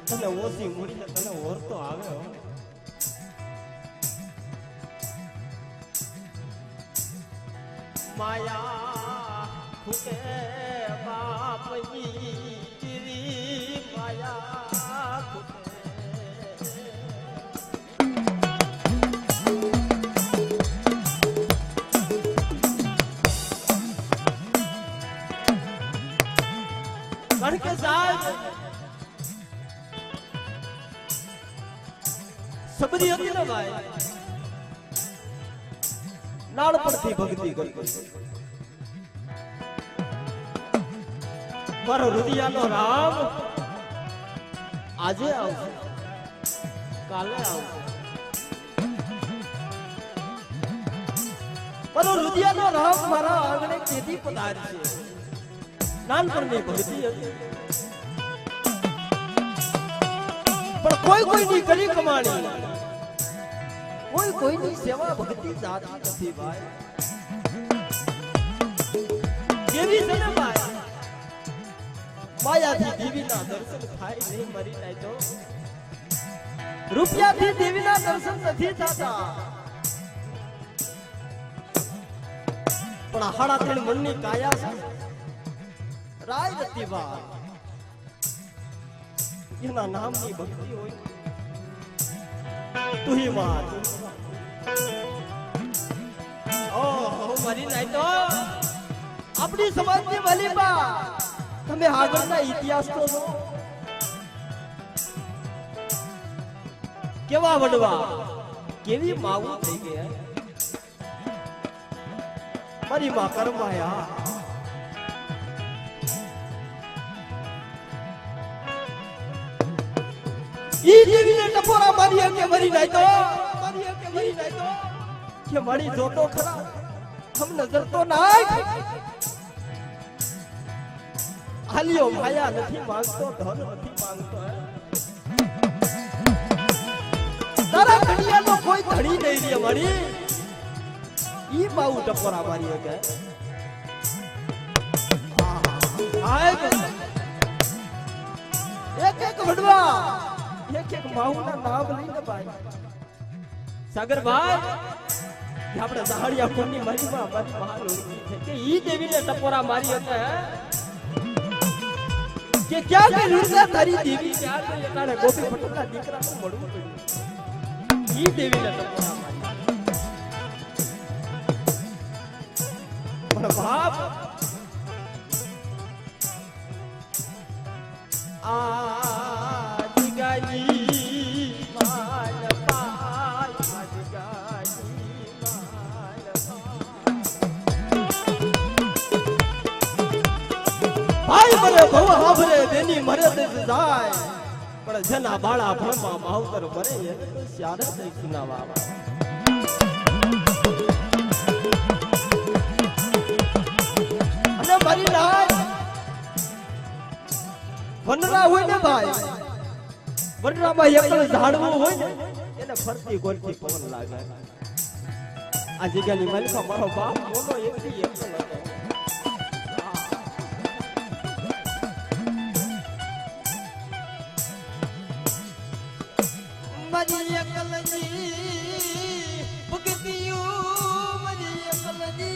તને ઓછી મૂડી ને તને ઓર તો આવે હો. માયા ખૂટે બાપની ચીરી માયા ખૂટે. કારણ કે સાહેબ સબરી હતી ને ભાઈ નાનપણથી ભક્તિ કરી. મારો રુદિયાનો રામ આજે આવશે કાલે આવશે. મારો રુદિયાનો રામ મારા આંગણે કેદી પધારશે. નાનપણની ભક્તિ હતી પણ કોઈની કરી કમાણી કોઈની સેવા ભક્તિ જાતી નથી ભાઈ. કેવી છે ને ભાઈ માયાથી દેવીના દર્શન થાય નહીં મરી જાય તો. રૂપિયાથી દેવીના દર્શન નથી થતા પણ હાડા ત્રણ મનની કાયા છે રાય રતી વાત એના નામની ભક્તિ હોય તુહી વાત. ઓહો મરી જાય તો આપણી સમાજની વલીબા તમે આગળના ઇતિહાસ તો જો કેવા વડવા કેવી માવું થઈ ગયા. મારી માં કરમાયા ઈ દેવીને ટપોરા મારી કે મરી જાય તો કે મારી જોતો ખરા હમ નજર તો નાખ. હાલ્યો માયા નથી માંગતો ધન નથી માંગતો. તારા ઘડિયાનો કોઈ ધડી નહીં રે મારી ઈ બાઉ ટપોરા મારી કે એક વડવા એક માઉના નામ લઈને ભાઈ સાગર ભાઈ આપણે ઝાડિયા કોની મારી માં મારી મહાન ઓળખી છે કે ઈ દેવીને ટપોરા મારી હતા કે ક્યાં કે રૂડા તારી દેવી ક્યાં કે તારે ગોપી પટોળના દીકરાનું મળવું પડ્યું. ઈ દેવીને ટપોરા મારી પણ બાપ આ જગાજી માલ પાય આ જગાજી માલ ભાઈ મરે ભવ હાભરે બેની મરે તે જાય પણ જના બાળા ભણમાં માવતર ભરે એને તો સ્યારે દઈ સુનાવા. અને મારી લાજ વનરા હોય ને ભાઈ વનરામાં એક ઝાડવું હોય ને એને ફરતી ગોલથી પવન લાગે. આ જગ્યાની માલિકા મારો બાપ મોનો એકથી એક હતો. મારી એકલની ભક્તિયું મારી એકલની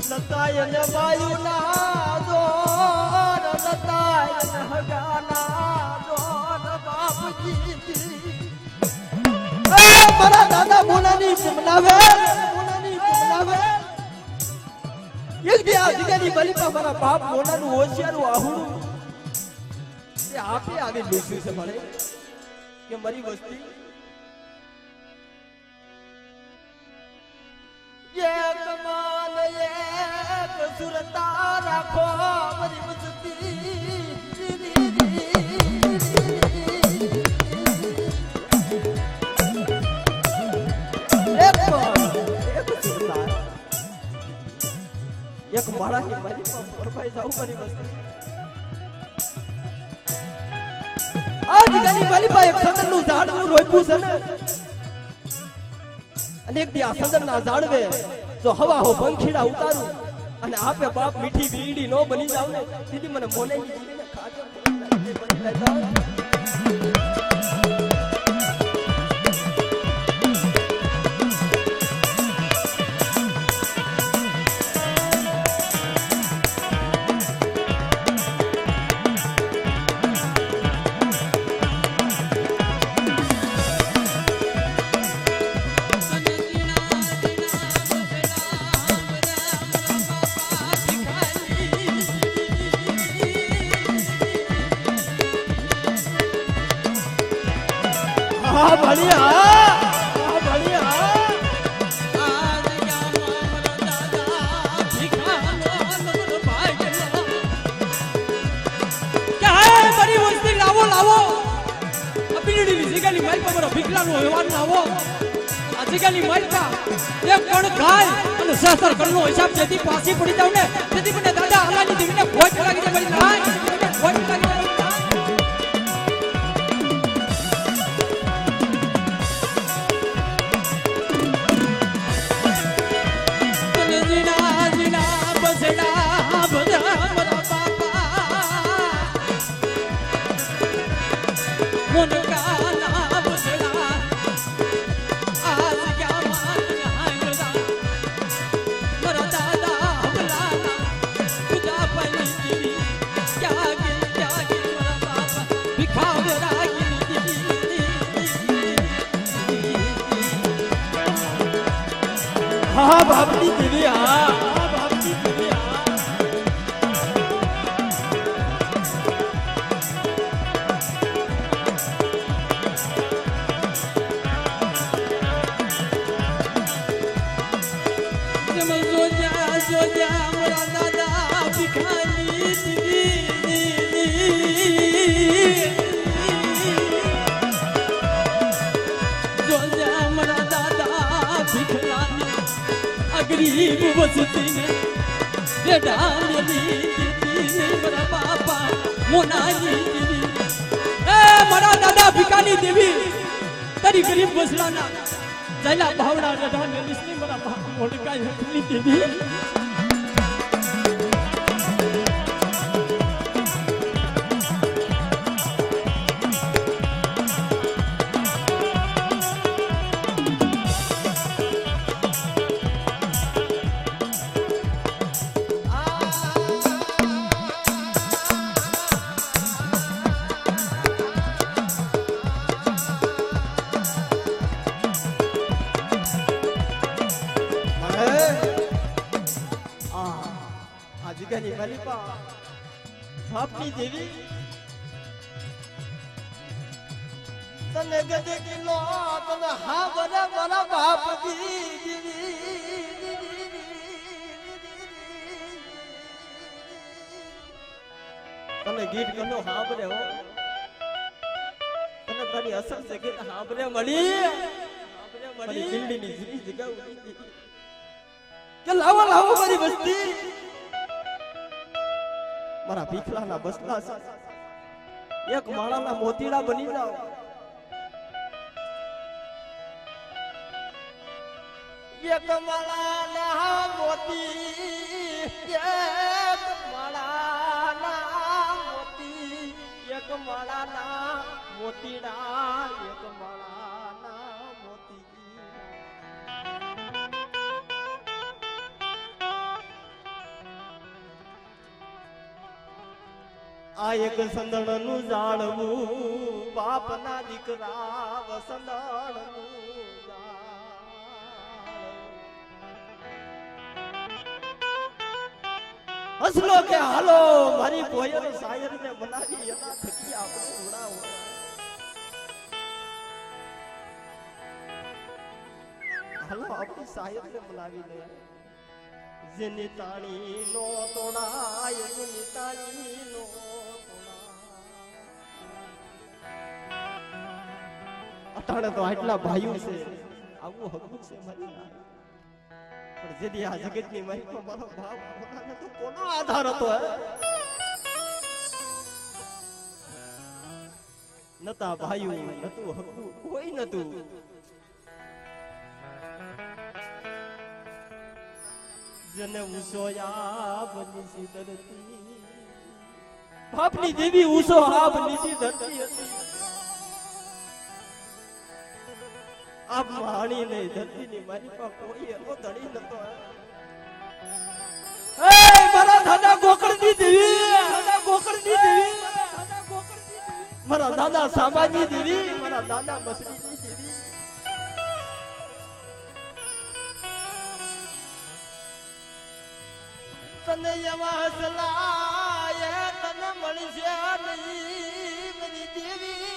લતાયન વાયુના દોર લતાયન હગાના દોર બાપજી મારા દાદા મોનાની ચમનાવે એક દી આ જગ્યાની બલીપા મારા બાપ મોનાનું હોશિયારું આહુડું એ આપે આવી લૂસ્યું છે મળે કે મારી વસ્તી એક માલ એક સુરતા રાખો મારી વસતી એક માળાની મારી પરભાઈ જાવ મારી વસ્તુ આજ ગાની મારી પાસે એક સંદનનું ઝાડનું રોપ્યું છે ને અને એક દી આ સંદનના ઝાડવે જો હવા હો પંખીડા ઉતારું અને આપે બાપ મીઠી બીડી નો બની જાવ ને દીદી મને મોનેની જીવીને ખાજો બની જાય हाँ बढ़िया हाँ बढ़िया आज क्या मामला दादा भिखानो नगर भागला क्या है बड़ी वस्ती लावो लावो अपनी जिगाली माइक पर भिखलानो व्यवहार लावो जिगाली माइक का एक कण खाय અને સહસ્ત્ર કણનો હિસાબ જેથી પાછી પડી જાવ ને તેથી મને દાદા હલાની દીવીને ભોજ લાગી જાય મારી નાય ભોજ લાગી જાય हाँ बापनी देवी हाँ बापनी देवी सोजा मोरा दादा भिखारी सोजा मोरा दादा भिखारी गरीब बसती ने डाली दीदी मेरा पापा मोनाली दीदी ए मरा दादा भिखारी देवी तेरी गरीब बसलाना जैला भावना रढ़ा ने लिसनी मेरा पापा मोनका हथली दीदी जिगानी मालिपा बापनी देवी तने गदे किलो तने हा बड़ा बड़ा बाप दी तने गीत कनो हा बड़े हो तने तारी असल से गीत हा बड़े मળી दिल्ली ની જૂની જગ્યા ઉડી કે લાવો લાવો મારી બસ્તી મારા ભીખલાના બસલા છે એક માળાના મોતીડા બની જાવ એક માળાના મોતી એક માળાના મોતી એક માળાના મોતીડા એક માળાના મોતી આ એક સંદણનું જાળવું બાપના દીકરા વસંદણનું હસલો કે હાલો મારી કોયલ શાયર ને બનાવી એના થકી આપણે ઉડાવો હાલો આપણી શાયર ને બનાવી લે જેની તાણી નો તોડાય જેની તાણી નો અટાણે તો આટલા ભાઈઓ છે આવું હકું છે મારી પણ જેથી આ જગતની મહિમા મારો ભાવ પોતાને તો કોનો આધાર હતો નતા ભાઈઓ નતું હકું કોઈ નતું જને ઉસોયા બની ધરતી બાપની દેવી ઉસો આપ નીચી ધરતી હતી આપ માણી ને ધરતી ની મારી પાસે કોઈ એનો ધણી નતો એ મારા દાદા ગોકળની દેવી દાદા ગોકળની દેવી મારા દાદા સામાજી દેવી મારા દાદા બસરીની દેવી તને એવા સલાય તને મળશે નહીં મારી દેવી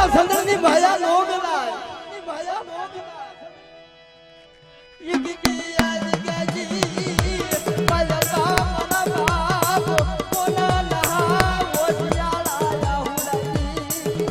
સંદર્ભની ભાયા નો ગલાય ની ભાયા નો ગલાય ઈ બીજી આજ ગજી ભાયા મના બાપ કોના નહા ઓસિયાળા રાહુલજી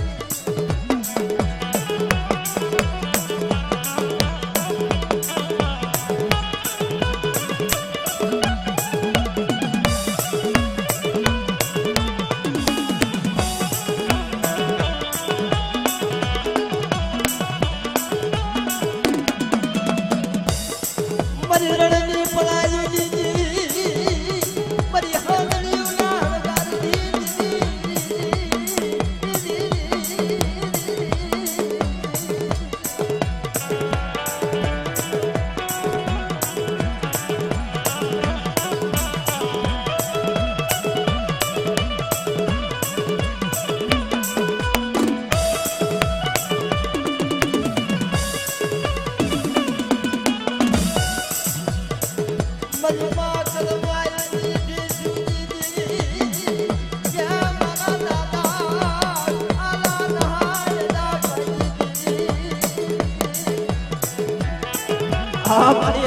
હા મારી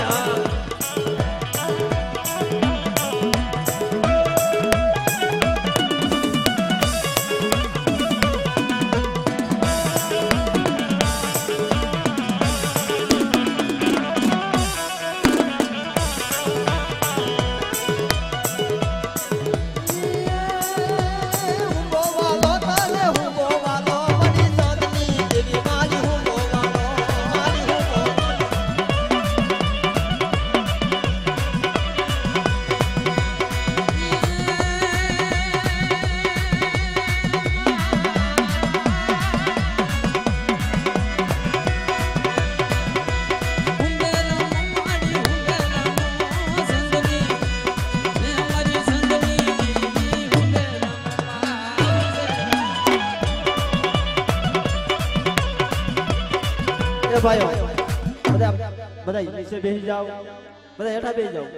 ભાઈઓ બધા નીચે બેસી જાઓ, બધા હેઠા બેસી જાઓ.